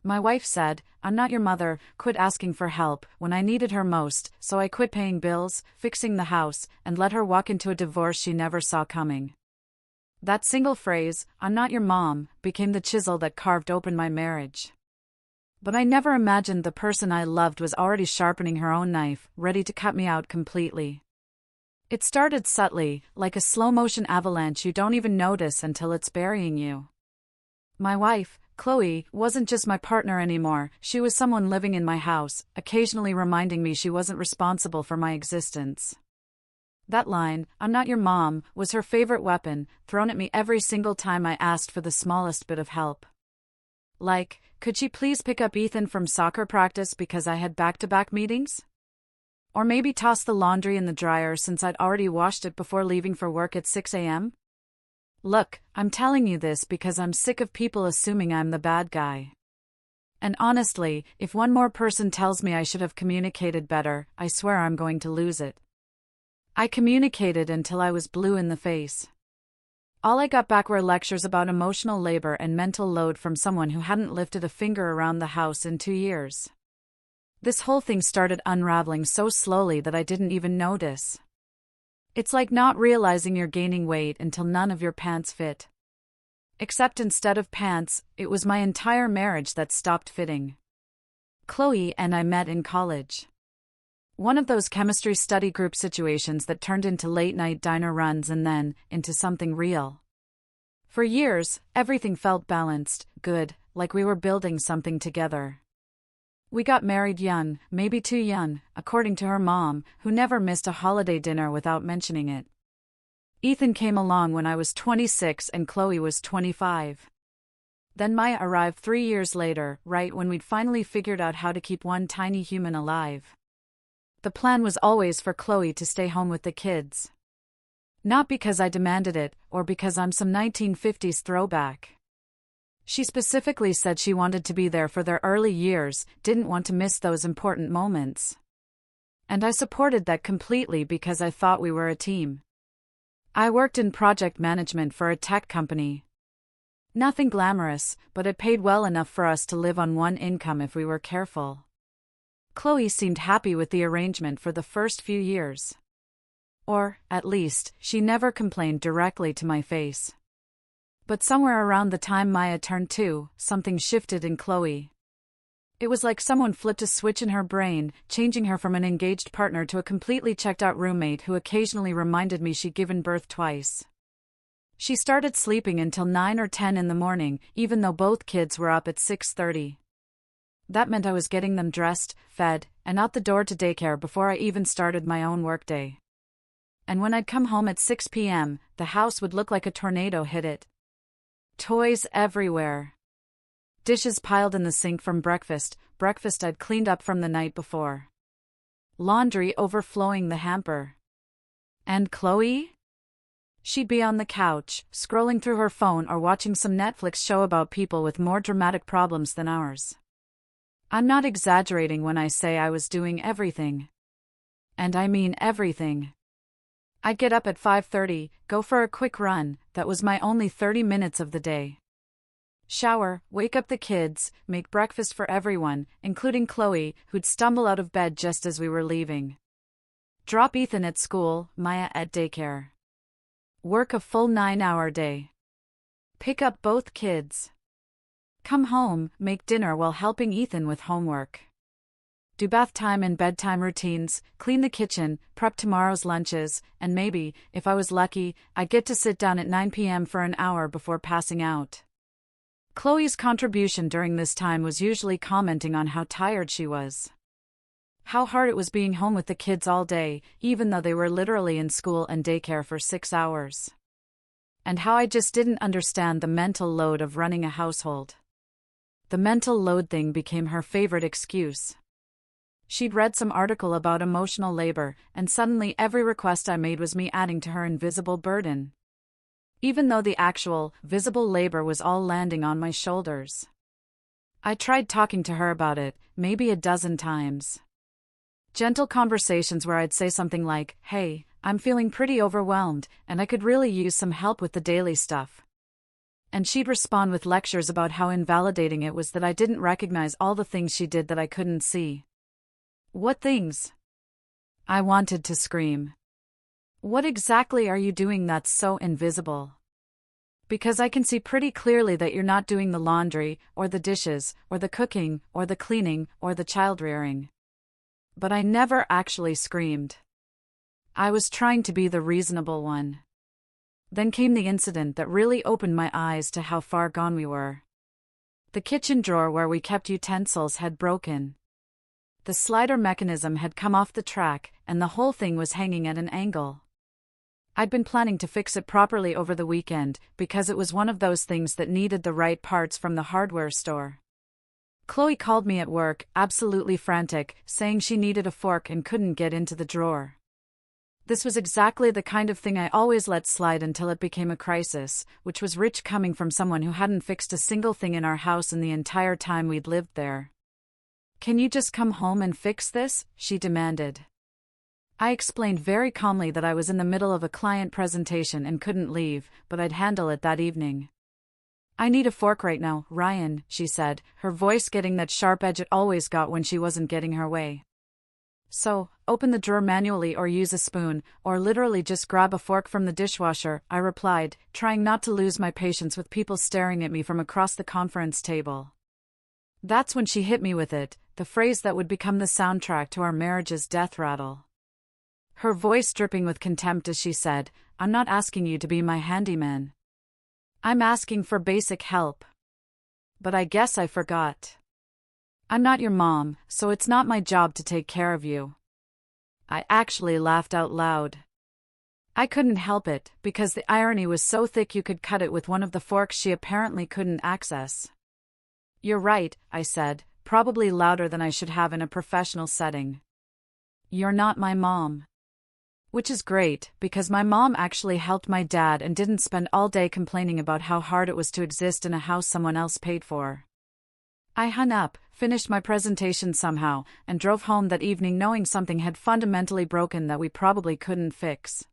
My wife said, "I'm not your mother," quit asking for help when I needed her most, so I quit paying bills, fixing the house, and let her walk into a divorce she never saw coming. That single phrase, "I'm not your mom," became the chisel that carved open my marriage. But I never imagined the person I loved was already sharpening her own knife, ready to cut me out completely. It started subtly, like a slow-motion avalanche you don't even notice until it's burying you. My wife, Chloe, wasn't just my partner anymore, she was someone living in my house, occasionally reminding me she wasn't responsible for my existence. That line, "I'm not your mom," was her favorite weapon, thrown at me every single time I asked for the smallest bit of help. Like, could she please pick up Ethan from soccer practice because I had back-to-back meetings? Or maybe toss the laundry in the dryer since I'd already washed it before leaving for work at 6 a.m.? Look, I'm telling you this because I'm sick of people assuming I'm the bad guy. And honestly, if one more person tells me I should have communicated better, I swear I'm going to lose it. I communicated until I was blue in the face. All I got back were lectures about emotional labor and mental load from someone who hadn't lifted a finger around the house in 2 years. This whole thing started unraveling so slowly that I didn't even notice. It's like not realizing you're gaining weight until none of your pants fit. Except instead of pants, it was my entire marriage that stopped fitting. Chloe and I met in college. One of those chemistry study group situations that turned into late-night diner runs and then into something real. For years, everything felt balanced, good, like we were building something together. We got married young, maybe too young, according to her mom, who never missed a holiday dinner without mentioning it. Ethan came along when I was 26 and Chloe was 25. Then Maya arrived 3 years later, right when we'd finally figured out how to keep one tiny human alive. The plan was always for Chloe to stay home with the kids. Not because I demanded it, or because I'm some 1950s throwback. She specifically said she wanted to be there for their early years, didn't want to miss those important moments. And I supported that completely because I thought we were a team. I worked in project management for a tech company. Nothing glamorous, but it paid well enough for us to live on one income if we were careful. Chloe seemed happy with the arrangement for the first few years. Or, at least, she never complained directly to my face. But somewhere around the time Maya turned 2, something shifted in Chloe. It was like someone flipped a switch in her brain, changing her from an engaged partner to a completely checked-out roommate who occasionally reminded me she'd given birth twice. She started sleeping until 9 or 10 in the morning, even though both kids were up at 6:30. That meant I was getting them dressed, fed, and out the door to daycare before I even started my own workday. And when I'd come home at 6 p.m., the house would look like a tornado hit it. Toys everywhere. Dishes piled in the sink from breakfast I'd cleaned up from the night before. Laundry overflowing the hamper. And Chloe? She'd be on the couch, scrolling through her phone or watching some Netflix show about people with more dramatic problems than ours. I'm not exaggerating when I say I was doing everything. And I mean everything. I'd get up at 5:30, go for a quick run, that was my only 30 minutes of the day. Shower, wake up the kids, make breakfast for everyone, including Chloe, who'd stumble out of bed just as we were leaving. Drop Ethan at school, Maya at daycare. Work a full 9-hour day. Pick up both kids. Come home, make dinner while helping Ethan with homework. Do bath time and bedtime routines, clean the kitchen, prep tomorrow's lunches, and maybe, if I was lucky, I'd get to sit down at 9 p.m. for an hour before passing out. Chloe's contribution during this time was usually commenting on how tired she was. How hard it was being home with the kids all day, even though they were literally in school and daycare for 6 hours. And how I just didn't understand the mental load of running a household. The mental load thing became her favorite excuse. She'd read some article about emotional labor, and suddenly every request I made was me adding to her invisible burden. Even though the actual, visible labor was all landing on my shoulders. I tried talking to her about it, maybe a dozen times. Gentle conversations where I'd say something like, "Hey, I'm feeling pretty overwhelmed, and I could really use some help with the daily stuff." And she'd respond with lectures about how invalidating it was that I didn't recognize all the things she did that I couldn't see. What things? I wanted to scream. What exactly are you doing that's so invisible? Because I can see pretty clearly that you're not doing the laundry, or the dishes, or the cooking, or the cleaning, or the child-rearing. But I never actually screamed. I was trying to be the reasonable one. Then came the incident that really opened my eyes to how far gone we were. The kitchen drawer where we kept utensils had broken. The slider mechanism had come off the track, and the whole thing was hanging at an angle. I'd been planning to fix it properly over the weekend, because it was one of those things that needed the right parts from the hardware store. Chloe called me at work, absolutely frantic, saying she needed a fork and couldn't get into the drawer. This was exactly the kind of thing I always let slide until it became a crisis, which was rich coming from someone who hadn't fixed a single thing in our house in the entire time we'd lived there. "Can you just come home and fix this?" she demanded. I explained very calmly that I was in the middle of a client presentation and couldn't leave, but I'd handle it that evening. "I need a fork right now, Ryan," she said, her voice getting that sharp edge it always got when she wasn't getting her way. "So, open the drawer manually or use a spoon, or literally just grab a fork from the dishwasher," I replied, trying not to lose my patience with people staring at me from across the conference table. That's when she hit me with it, the phrase that would become the soundtrack to our marriage's death rattle. Her voice dripping with contempt as she said, "I'm not asking you to be my handyman. I'm asking for basic help." But I guess I forgot. "I'm not your mom, so it's not my job to take care of you." I actually laughed out loud. I couldn't help it, because the irony was so thick you could cut it with one of the forks she apparently couldn't access. "You're right," I said, probably louder than I should have in a professional setting. "You're not my mom." Which is great, because my mom actually helped my dad and didn't spend all day complaining about how hard it was to exist in a house someone else paid for. I hung up, finished my presentation somehow, and drove home that evening knowing something had fundamentally broken that we probably couldn't fix.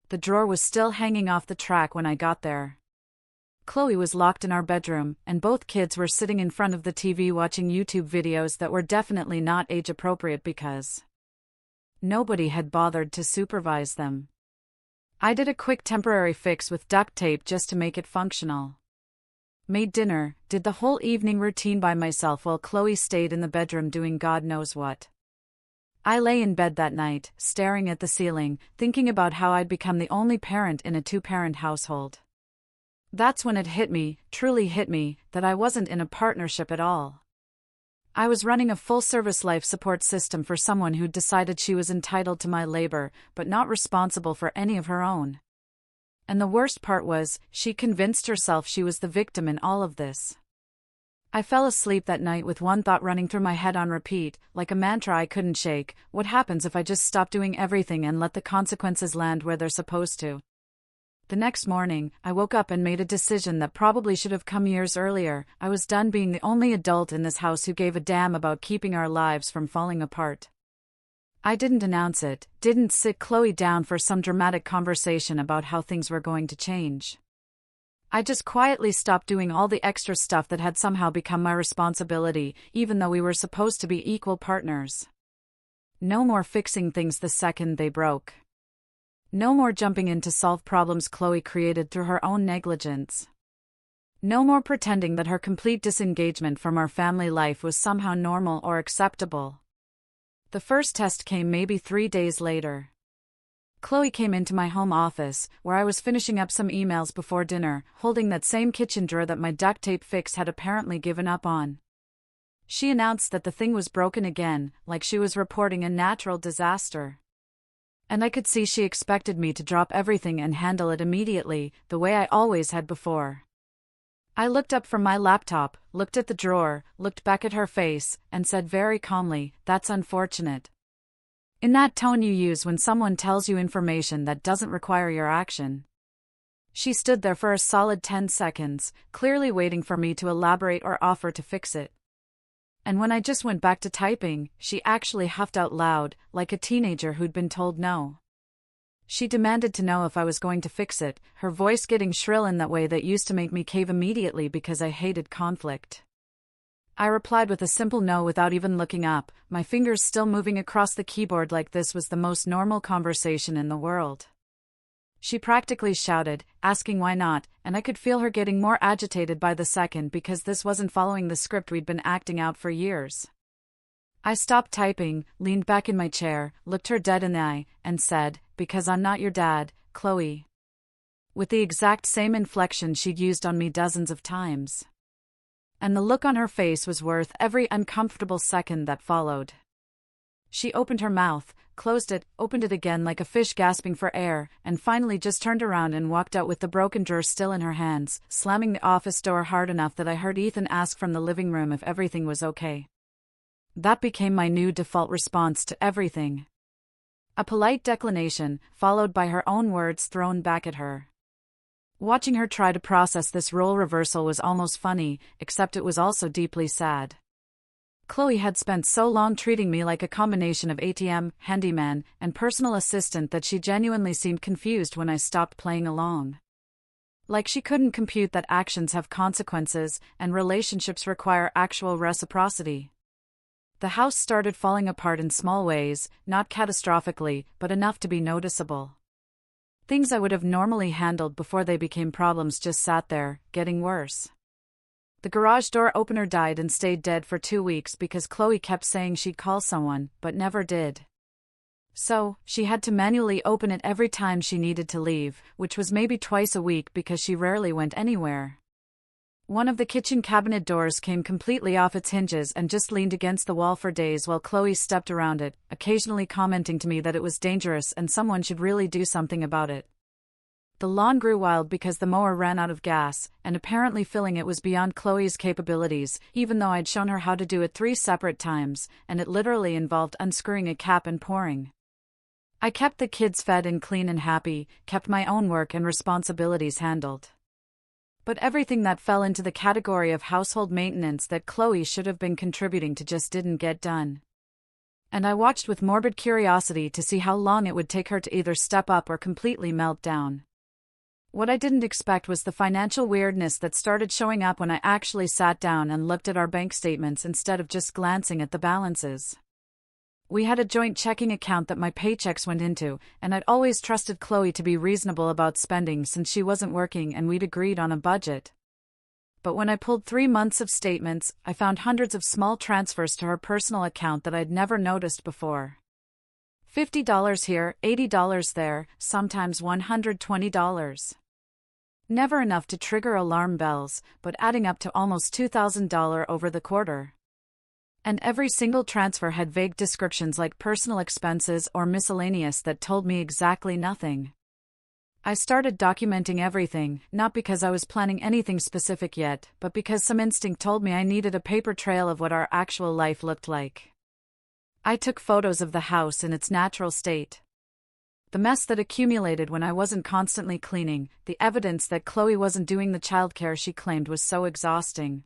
The drawer was still hanging off the track when I got there. Chloe was locked in our bedroom, and both kids were sitting in front of the TV watching YouTube videos that were definitely not age-appropriate because nobody had bothered to supervise them. I did a quick temporary fix with duct tape just to make it functional. Made dinner, did the whole evening routine by myself while Chloe stayed in the bedroom doing God knows what. I lay in bed that night, staring at the ceiling, thinking about how I'd become the only parent in a two-parent household. That's when it hit me, truly hit me, that I wasn't in a partnership at all. I was running a full-service life support system for someone who'd decided she was entitled to my labor, but not responsible for any of her own. And the worst part was, she convinced herself she was the victim in all of this. I fell asleep that night with one thought running through my head on repeat, like a mantra I couldn't shake: what happens if I just stop doing everything and let the consequences land where they're supposed to? The next morning, I woke up and made a decision that probably should have come years earlier. I was done being the only adult in this house who gave a damn about keeping our lives from falling apart. I didn't announce it, didn't sit Chloe down for some dramatic conversation about how things were going to change. I just quietly stopped doing all the extra stuff that had somehow become my responsibility, even though we were supposed to be equal partners. No more fixing things the second they broke. No more jumping in to solve problems Chloe created through her own negligence. No more pretending that her complete disengagement from our family life was somehow normal or acceptable. The first test came maybe 3 days later. Chloe came into my home office, where I was finishing up some emails before dinner, holding that same kitchen drawer that my duct tape fix had apparently given up on. She announced that the thing was broken again, like she was reporting a natural disaster. And I could see she expected me to drop everything and handle it immediately, the way I always had before. I looked up from my laptop, looked at the drawer, looked back at her face, and said very calmly, "That's unfortunate." In that tone you use when someone tells you information that doesn't require your action. She stood there for a solid 10 seconds, clearly waiting for me to elaborate or offer to fix it. And when I just went back to typing, she actually huffed out loud, like a teenager who'd been told no. She demanded to know if I was going to fix it, her voice getting shrill in that way that used to make me cave immediately because I hated conflict. I replied with a simple no without even looking up, my fingers still moving across the keyboard like this was the most normal conversation in the world. She practically shouted, asking why not, and I could feel her getting more agitated by the second because this wasn't following the script we'd been acting out for years. I stopped typing, leaned back in my chair, looked her dead in the eye, and said, "Because I'm not your dad, Chloe." With the exact same inflection she'd used on me dozens of times. And the look on her face was worth every uncomfortable second that followed. She opened her mouth, closed it, opened it again like a fish gasping for air, and finally just turned around and walked out with the broken drawer still in her hands, slamming the office door hard enough that I heard Ethan ask from the living room if everything was okay. That became my new default response to everything. A polite declination, followed by her own words thrown back at her. Watching her try to process this role reversal was almost funny, except it was also deeply sad. Chloe had spent so long treating me like a combination of ATM, handyman, and personal assistant that she genuinely seemed confused when I stopped playing along. Like she couldn't compute that actions have consequences, and relationships require actual reciprocity. The house started falling apart in small ways, not catastrophically, but enough to be noticeable. Things I would have normally handled before they became problems just sat there, getting worse. The garage door opener died and stayed dead for 2 weeks because Chloe kept saying she'd call someone, but never did. So, she had to manually open it every time she needed to leave, which was maybe twice a week because she rarely went anywhere. One of the kitchen cabinet doors came completely off its hinges and just leaned against the wall for days while Chloe stepped around it, occasionally commenting to me that it was dangerous and someone should really do something about it. The lawn grew wild because the mower ran out of gas, and apparently filling it was beyond Chloe's capabilities, even though I'd shown her how to do it 3 separate times, and it literally involved unscrewing a cap and pouring. I kept the kids fed and clean and happy, kept my own work and responsibilities handled. But everything that fell into the category of household maintenance that Chloe should have been contributing to just didn't get done. And I watched with morbid curiosity to see how long it would take her to either step up or completely melt down. What I didn't expect was the financial weirdness that started showing up when I actually sat down and looked at our bank statements instead of just glancing at the balances. We had a joint checking account that my paychecks went into, and I'd always trusted Chloe to be reasonable about spending since she wasn't working and we'd agreed on a budget. But when I pulled 3 months of statements, I found hundreds of small transfers to her personal account that I'd never noticed before. $50 here, $80 there, sometimes $120. Never enough to trigger alarm bells, but adding up to almost $2,000 over the quarter. And every single transfer had vague descriptions like personal expenses or miscellaneous that told me exactly nothing. I started documenting everything, not because I was planning anything specific yet, but because some instinct told me I needed a paper trail of what our actual life looked like. I took photos of the house in its natural state. The mess that accumulated when I wasn't constantly cleaning, the evidence that Chloe wasn't doing the childcare she claimed was so exhausting.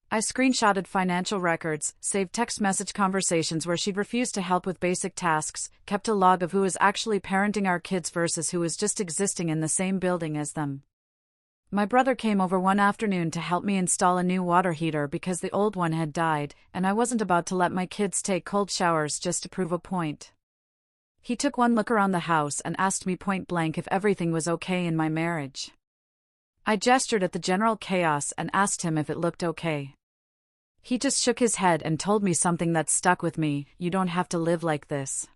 I screenshotted financial records, saved text message conversations where she'd refused to help with basic tasks, kept a log of who was actually parenting our kids versus who was just existing in the same building as them. My brother came over one afternoon to help me install a new water heater because the old one had died, and I wasn't about to let my kids take cold showers just to prove a point. He took one look around the house and asked me point blank if everything was okay in my marriage. I gestured at the general chaos and asked him if it looked okay. He just shook his head and told me something that stuck with me: "You don't have to live like this."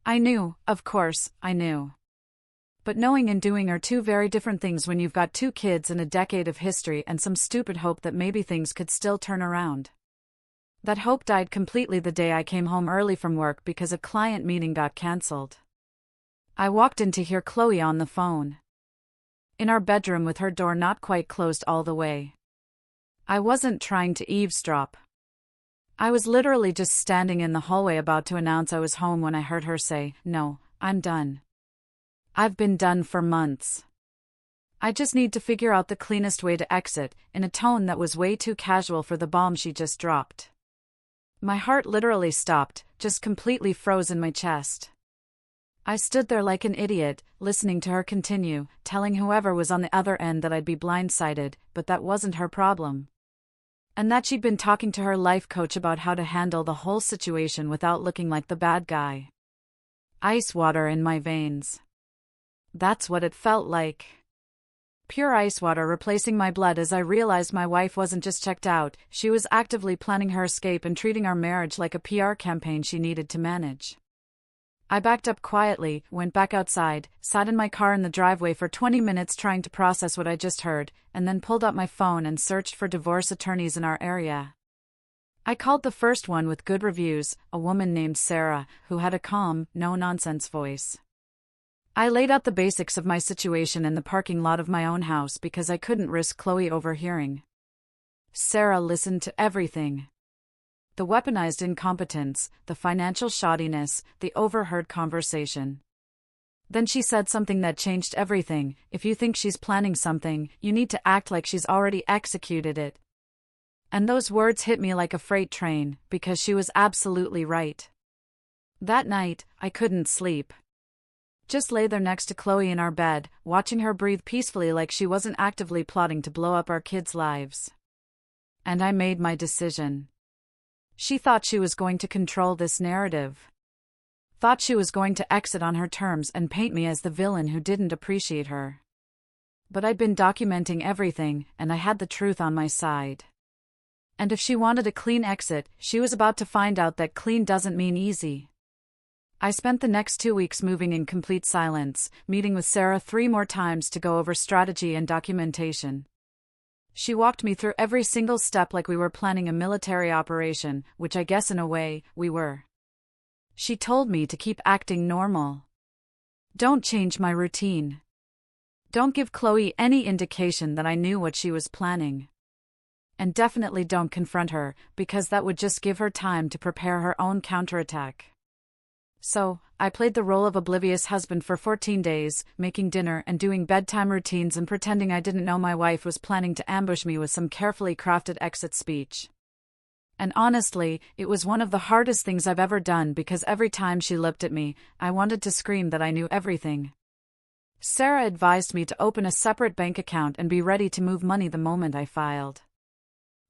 I knew, of course, I knew. But knowing and doing are 2 very different things when you've got 2 kids and a decade of history and some stupid hope that maybe things could still turn around. That hope died completely the day I came home early from work because a client meeting got cancelled. I walked in to hear Chloe on the phone. In our bedroom with her door not quite closed all the way. I wasn't trying to eavesdrop. I was literally just standing in the hallway about to announce I was home when I heard her say, "No, I'm done. I've been done for months. I just need to figure out the cleanest way to exit," in a tone that was way too casual for the bomb she just dropped. My heart literally stopped, just completely froze in my chest. I stood there like an idiot, listening to her continue, telling whoever was on the other end that I'd be blindsided, but that wasn't her problem. And that she'd been talking to her life coach about how to handle the whole situation without looking like the bad guy. Ice water in my veins. That's what it felt like. Pure ice water replacing my blood as I realized my wife wasn't just checked out, she was actively planning her escape and treating our marriage like a PR campaign she needed to manage. I backed up quietly, went back outside, sat in my car in the driveway for 20 minutes trying to process what I just heard, and then pulled out my phone and searched for divorce attorneys in our area. I called the first one with good reviews, a woman named Sarah, who had a calm, no-nonsense voice. I laid out the basics of my situation in the parking lot of my own house because I couldn't risk Chloe overhearing. Sarah listened to everything. The weaponized incompetence, the financial shoddiness, the overheard conversation. Then she said something that changed everything. If you think she's planning something, you need to act like she's already executed it. And those words hit me like a freight train, because she was absolutely right. That night, I couldn't sleep. Just lay there next to Chloe in our bed, watching her breathe peacefully like she wasn't actively plotting to blow up our kids' lives. And I made my decision. She thought she was going to control this narrative. Thought she was going to exit on her terms and paint me as the villain who didn't appreciate her. But I'd been documenting everything, and I had the truth on my side. And if she wanted a clean exit, she was about to find out that clean doesn't mean easy. I spent the next 2 weeks moving in complete silence, meeting with Sarah 3 more times to go over strategy and documentation. She walked me through every single step like we were planning a military operation, which I guess in a way, we were. She told me to keep acting normal. Don't change my routine. Don't give Chloe any indication that I knew what she was planning. And definitely don't confront her, because that would just give her time to prepare her own counterattack. So, I played the role of oblivious husband for 14 days, making dinner and doing bedtime routines and pretending I didn't know my wife was planning to ambush me with some carefully crafted exit speech. And honestly, it was one of the hardest things I've ever done because every time she looked at me, I wanted to scream that I knew everything. Sarah advised me to open a separate bank account and be ready to move money the moment I filed.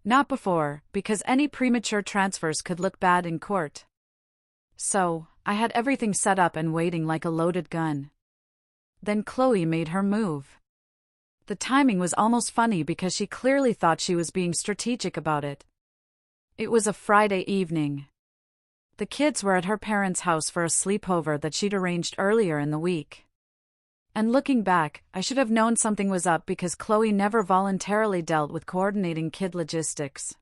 Not before, because any premature transfers could look bad in court. So, I had everything set up and waiting like a loaded gun. Then Chloe made her move. The timing was almost funny because she clearly thought she was being strategic about it. It was a Friday evening. The kids were at her parents' house for a sleepover that she'd arranged earlier in the week. And looking back, I should have known something was up because Chloe never voluntarily dealt with coordinating kid logistics.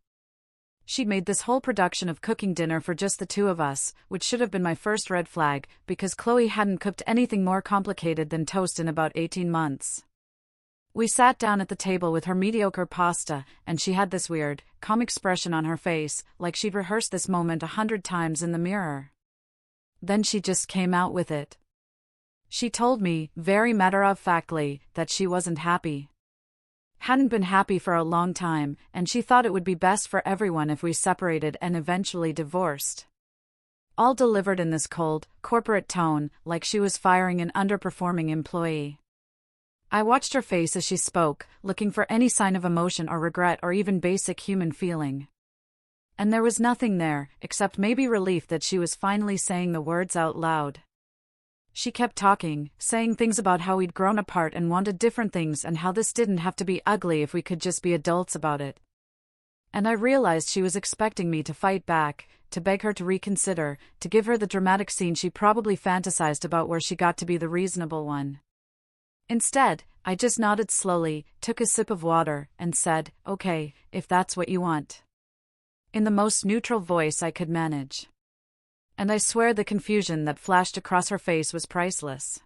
She'd made this whole production of cooking dinner for just the 2 of us, which should have been my first red flag, because Chloe hadn't cooked anything more complicated than toast in about 18 months. We sat down at the table with her mediocre pasta, and she had this weird, calm expression on her face, like she'd rehearsed this moment 100 times in the mirror. Then she just came out with it. She told me, very matter-of-factly, that she wasn't happy. Hadn't been happy for a long time, and she thought it would be best for everyone if we separated and eventually divorced. All delivered in this cold, corporate tone, like she was firing an underperforming employee. I watched her face as she spoke, looking for any sign of emotion or regret or even basic human feeling. And there was nothing there, except maybe relief that she was finally saying the words out loud. She kept talking, saying things about how we'd grown apart and wanted different things and how this didn't have to be ugly if we could just be adults about it. And I realized she was expecting me to fight back, to beg her to reconsider, to give her the dramatic scene she probably fantasized about where she got to be the reasonable one. Instead, I just nodded slowly, took a sip of water, and said, "Okay, if that's what you want." In the most neutral voice I could manage. And I swear the confusion that flashed across her face was priceless.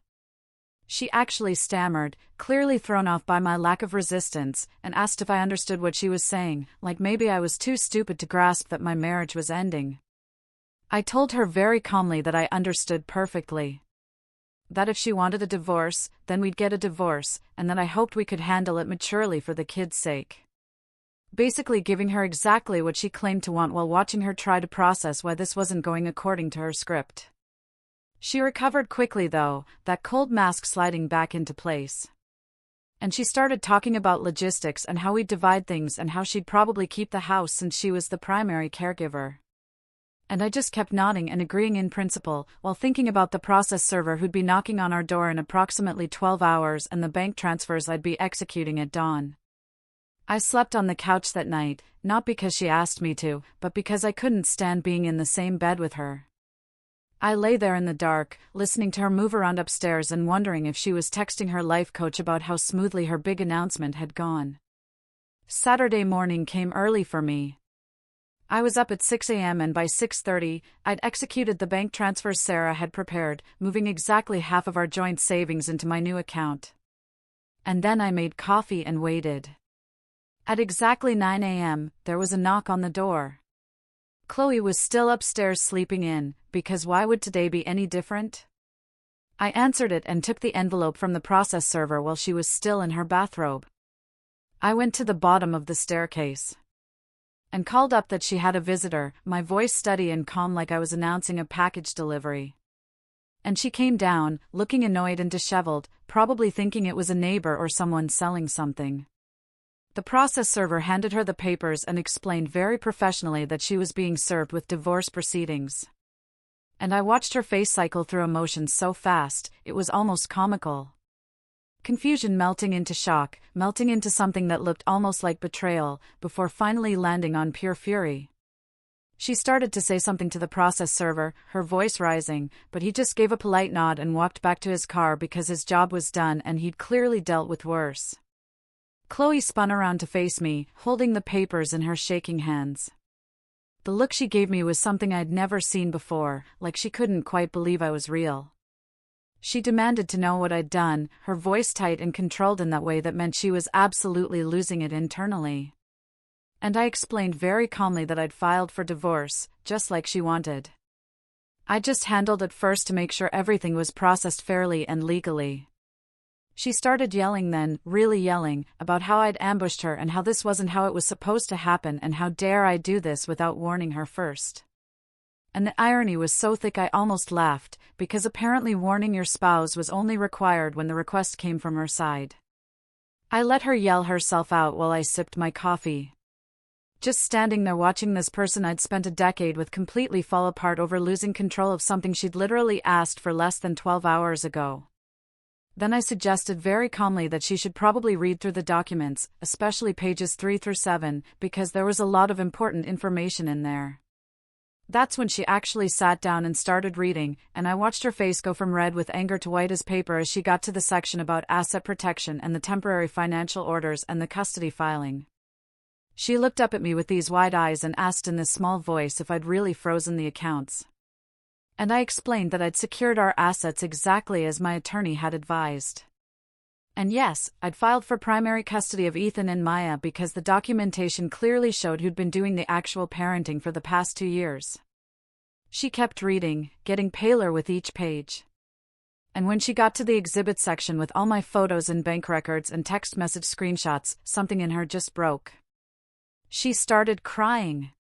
She actually stammered, clearly thrown off by my lack of resistance, and asked if I understood what she was saying, like maybe I was too stupid to grasp that my marriage was ending. I told her very calmly that I understood perfectly. That if she wanted a divorce, then we'd get a divorce, and that I hoped we could handle it maturely for the kids' sake. Basically giving her exactly what she claimed to want while watching her try to process why this wasn't going according to her script. She recovered quickly though, that cold mask sliding back into place. And she started talking about logistics and how we'd divide things and how she'd probably keep the house since she was the primary caregiver. And I just kept nodding and agreeing in principle, while thinking about the process server who'd be knocking on our door in approximately 12 hours and the bank transfers I'd be executing at dawn. I slept on the couch that night, not because she asked me to, but because I couldn't stand being in the same bed with her. I lay there in the dark, listening to her move around upstairs and wondering if she was texting her life coach about how smoothly her big announcement had gone. Saturday morning came early for me. I was up at 6 a.m. and by 6:30, I'd executed the bank transfers Sarah had prepared, moving exactly half of our joint savings into my new account. And then I made coffee and waited. At exactly 9 a.m., there was a knock on the door. Chloe was still upstairs sleeping in, because why would today be any different? I answered it and took the envelope from the process server while she was still in her bathrobe. I went to the bottom of the staircase and called up that she had a visitor, my voice steady and calm like I was announcing a package delivery. And she came down, looking annoyed and disheveled, probably thinking it was a neighbor or someone selling something. The process server handed her the papers and explained very professionally that she was being served with divorce proceedings. And I watched her face cycle through emotions so fast, it was almost comical. Confusion melting into shock, melting into something that looked almost like betrayal, before finally landing on pure fury. She started to say something to the process server, her voice rising, but he just gave a polite nod and walked back to his car because his job was done and he'd clearly dealt with worse. Chloe spun around to face me, holding the papers in her shaking hands. The look she gave me was something I'd never seen before, like she couldn't quite believe I was real. She demanded to know what I'd done, her voice tight and controlled in that way that meant she was absolutely losing it internally. And I explained very calmly that I'd filed for divorce, just like she wanted. I just handled it first to make sure everything was processed fairly and legally. She started yelling then, really yelling, about how I'd ambushed her and how this wasn't how it was supposed to happen and how dare I do this without warning her first. And the irony was so thick I almost laughed, because apparently warning your spouse was only required when the request came from her side. I let her yell herself out while I sipped my coffee. Just standing there watching this person I'd spent a decade with completely fall apart over losing control of something she'd literally asked for less than 12 hours ago. Then I suggested very calmly that she should probably read through the documents, especially pages 3 through 7, because there was a lot of important information in there. That's when she actually sat down and started reading, and I watched her face go from red with anger to white as paper as she got to the section about asset protection and the temporary financial orders and the custody filing. She looked up at me with these wide eyes and asked in this small voice if I'd really frozen the accounts. And I explained that I'd secured our assets exactly as my attorney had advised. And yes, I'd filed for primary custody of Ethan and Maya because the documentation clearly showed who'd been doing the actual parenting for the past 2 years. She kept reading, getting paler with each page. And when she got to the exhibit section with all my photos and bank records and text message screenshots, something in her just broke. She started crying.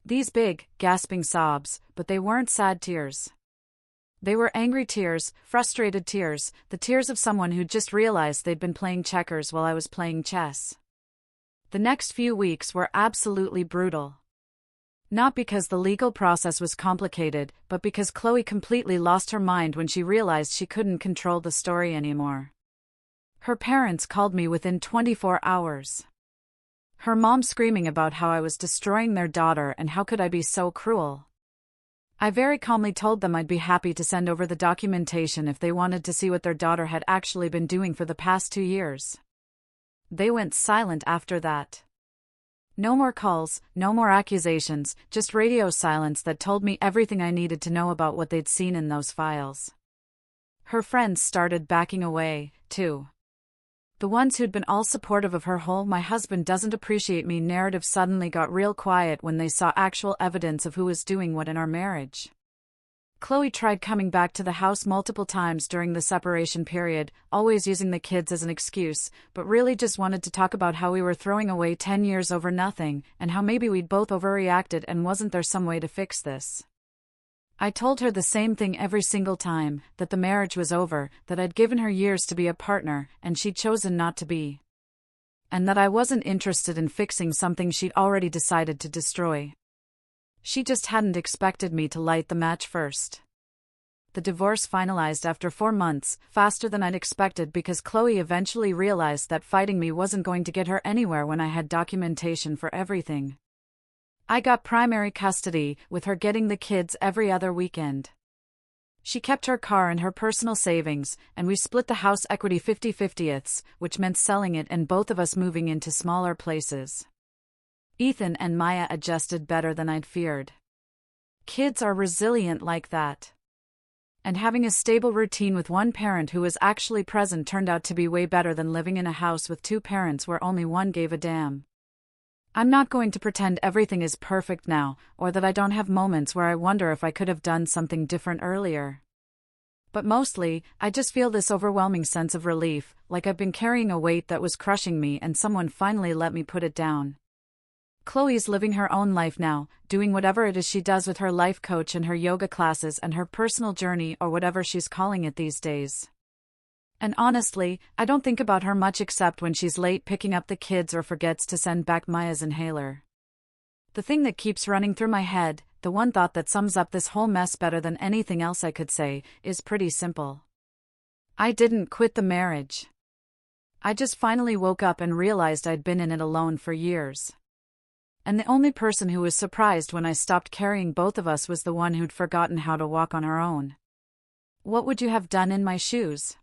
These big, gasping sobs, but they weren't sad tears. They were angry tears, frustrated tears, the tears of someone who'd just realized they'd been playing checkers while I was playing chess. The next few weeks were absolutely brutal. Not because the legal process was complicated, but because Chloe completely lost her mind when she realized she couldn't control the story anymore. Her parents called me within 24 hours. Her mom screaming about how I was destroying their daughter and how could I be so cruel. I very calmly told them I'd be happy to send over the documentation if they wanted to see what their daughter had actually been doing for the past 2 years. They went silent after that. No more calls, no more accusations, just radio silence that told me everything I needed to know about what they'd seen in those files. Her friends started backing away, too. The ones who'd been all supportive of her whole "my husband doesn't appreciate me" narrative suddenly got real quiet when they saw actual evidence of who was doing what in our marriage. Chloe tried coming back to the house multiple times during the separation period, always using the kids as an excuse, but really just wanted to talk about how we were throwing away 10 years over nothing, and how maybe we'd both overreacted and wasn't there some way to fix this. I told her the same thing every single time, that the marriage was over, that I'd given her years to be a partner, and she'd chosen not to be. And that I wasn't interested in fixing something she'd already decided to destroy. She just hadn't expected me to light the match first. The divorce finalized after 4 months, faster than I'd expected because Chloe eventually realized that fighting me wasn't going to get her anywhere when I had documentation for everything. I got primary custody, with her getting the kids every other weekend. She kept her car and her personal savings, and we split the house equity 50-50ths, which meant selling it and both of us moving into smaller places. Ethan and Maya adjusted better than I'd feared. Kids are resilient like that. And having a stable routine with one parent who was actually present turned out to be way better than living in a house with 2 parents where only one gave a damn. I'm not going to pretend everything is perfect now, or that I don't have moments where I wonder if I could have done something different earlier. But mostly, I just feel this overwhelming sense of relief, like I've been carrying a weight that was crushing me and someone finally let me put it down. Chloe's living her own life now, doing whatever it is she does with her life coach and her yoga classes and her personal journey or whatever she's calling it these days. And honestly, I don't think about her much except when she's late picking up the kids or forgets to send back Maya's inhaler. The thing that keeps running through my head, the one thought that sums up this whole mess better than anything else I could say, is pretty simple. I didn't quit the marriage. I just finally woke up and realized I'd been in it alone for years. And the only person who was surprised when I stopped carrying both of us was the one who'd forgotten how to walk on her own. What would you have done in my shoes?